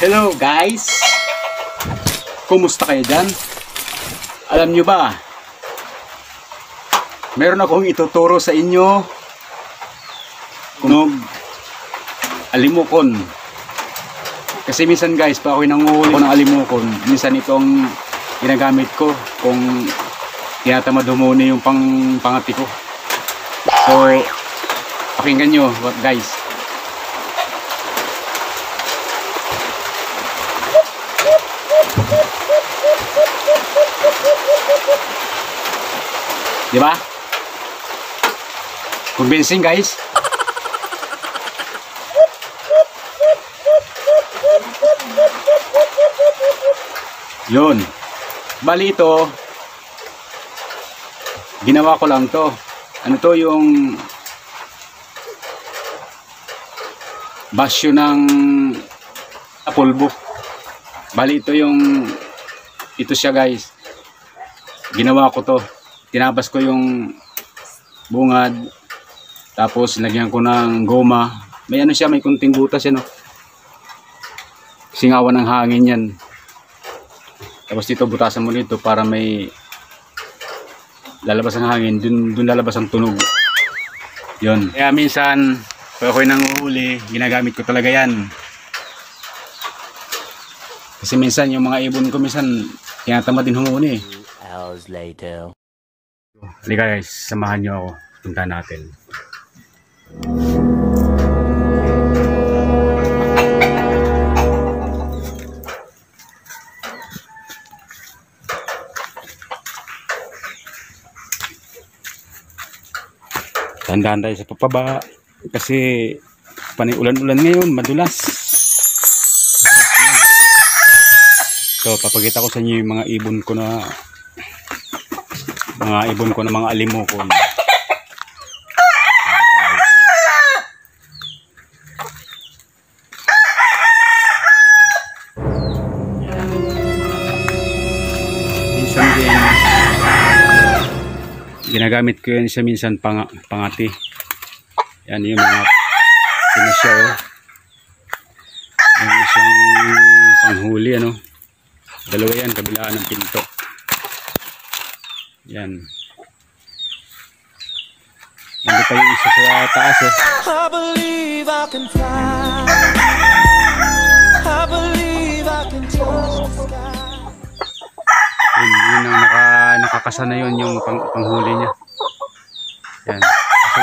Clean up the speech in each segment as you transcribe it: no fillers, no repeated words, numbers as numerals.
Hello guys! Kumusta kayo dyan? Alam nyo ba, meron akong ituturo sa inyo kung alimukon. Kasi minsan guys, pa ako'y nanguhuli ko ng alimukon, minsan itong ginagamit ko kung tinatamad humuni yung pangati ko. So, pakinggan nyo guys. Diba? Convincing guys. Yun. Bali ito, ginawa ko lang to. Ano to, yung basyo ng pulbo. Bali ito ito siya guys. Ginawa ko to. Tinabas ko yung bungad, tapos lagyan ko ng goma. May ano siya, may kunting butas yan, no? Singawan ng hangin yan. Tapos dito butasan mo dito para may lalabas ang hangin, dun lalabas ang tunog. Yun. Kaya minsan pag ako'y nanguhuli, ginagamit ko talaga yan. Kasi minsan yung mga ibon ko minsan tinatamad din humuni. 2 hours later. Halika guys, samahan nyo ako. Punta natin. Tandaan tayo sa papaba. Kasi panay ulan-ulan ngayon, madulas. So, papakita ko sa inyo yung mga ibon ko na mga alimukon. Minsan din ginagamit ko yan siya minsan pangati. Yan yung mga pinasya, oh. Yan siyang panghuli, ano. Dalawa yan, kabilaan ng pinto. Yan. Nandito pa yung isa sa taas, eh. I believe I can fly. I believe I can touch the sky. Yun ang nakakasana yun yung panghuli niya. Yan. Kasi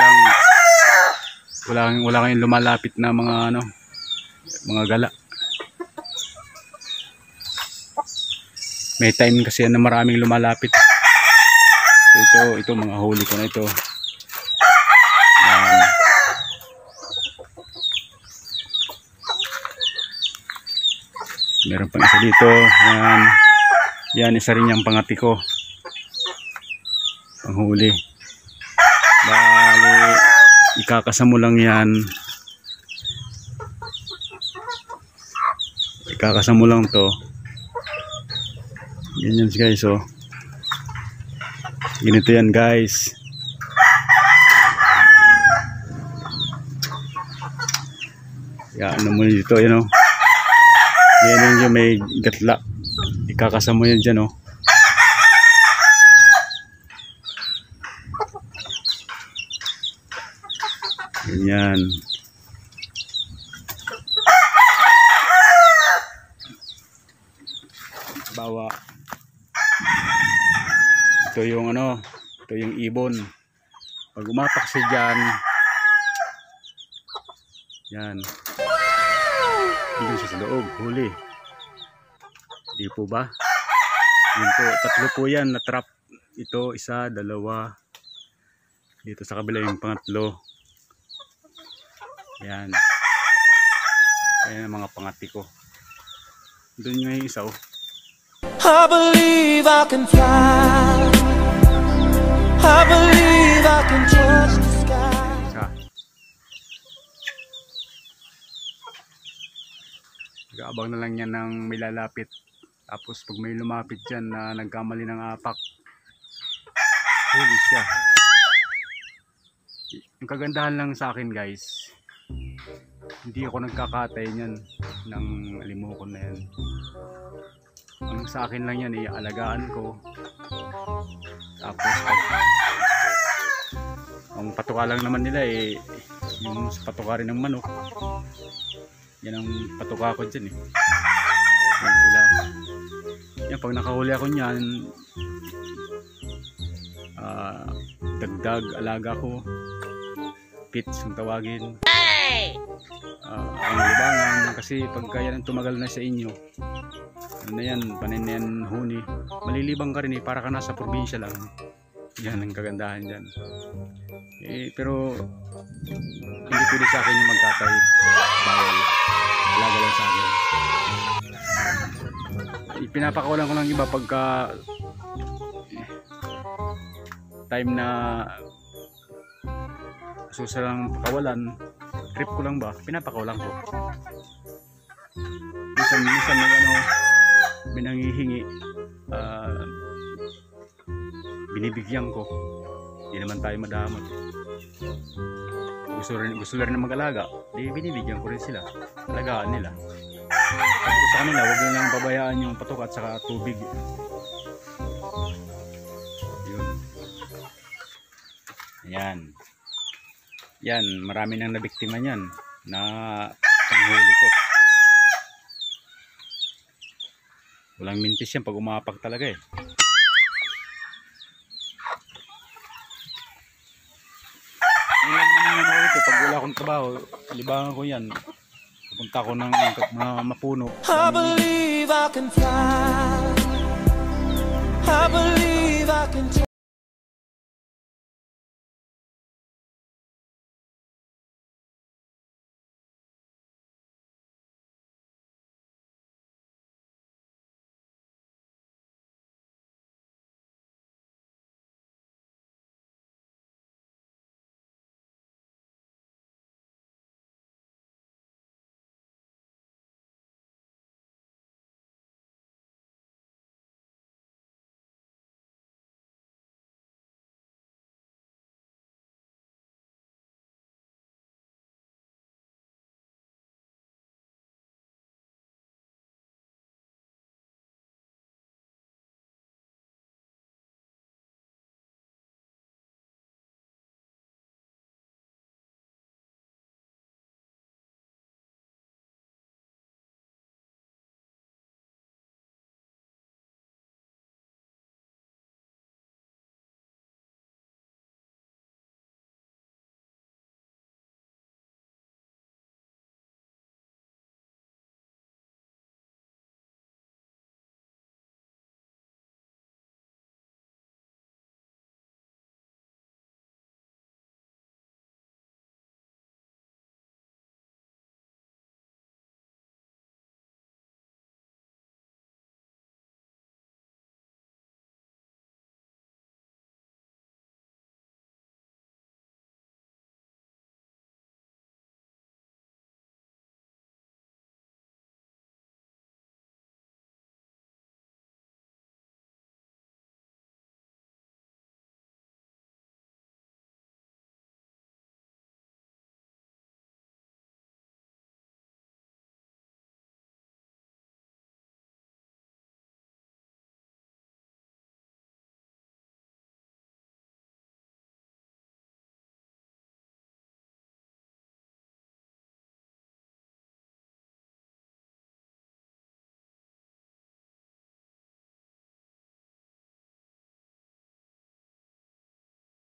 wala kayong lumalapit na mga mga gala. May time kasi na maraming lumalapit. Ito mga huli ko na ito. Yan. Meron pang isa dito. Yan isa rin yung pangati ko. Panghuli. Bali, ikakasa mo lang yan. Ikakasa mo lang to. Ganyan guys, oh. Ganito yan guys. Ano mo dito, yun, oh. Yan yung may gatla. Ikakasama yan dyan, oh. Ganyan. Bawa. Ito yung ito yung ibon. Pag umapak siya dyan, yan. Hindi siya sa loob, huli. Hindi po ba? Yun po, tatlo po yan na trap. Ito, isa, dalawa. Dito sa kabila yung pangatlo. Yan. Ayan ang mga pangati ko. Doon yung isa, oh. I believe I can fly. I believe I can touch the sky. Isa. Nag-aabang na lang yan ng may lalapit. Tapos pag may lumapit dyan na nagkamali ng apak, huli siya. Yung kagandahan lang sa akin guys, hindi ako nagkakatay niyan ng alimokon na yan. Ang sa akin lang yan, alagaan ko. Tapos ang patuka lang naman nila yung sa patuka rin ng manok. Yan ang patuka ko dyan yan sila. Yan, pag nakahuli ako niyan, dagdag alaga ko, pits kung tawagin. Ang libangan, kasi pagka yan tumagal na sa inyo, ano na yan, panin na yan, huni, malilibang ka rin para ka nasa probinsya lang. Yan ang kagandahan dyan. Pero hindi pwede sa akin yung magkatay, bawal, alaga lang sa akin. Pinapakawalan ko lang iba pagka time na susalang pakawalan, trip ko lang ba, pinapakawalan ko. Minsan may nangihingi, binibigyan ko. Hindi naman tayo madamot. Gusto rin na mag-alaga, di binibigyan ko rin sila, alagaan nila. Sabi ko sa kanila, huwag nilang pabayaan yung patok at saka tubig. Yun. Ayan. Yan, marami nang nabiktima niyan na panghuli ko. Walang mintis yan pag umapak talaga eh. Yun lang naman yung ito. Pag wala akong trabaho, libangan ko yan. Pupunta ko ng mga mapuno. I believe I can fly. I believe I can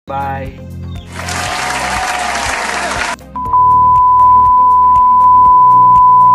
Bye!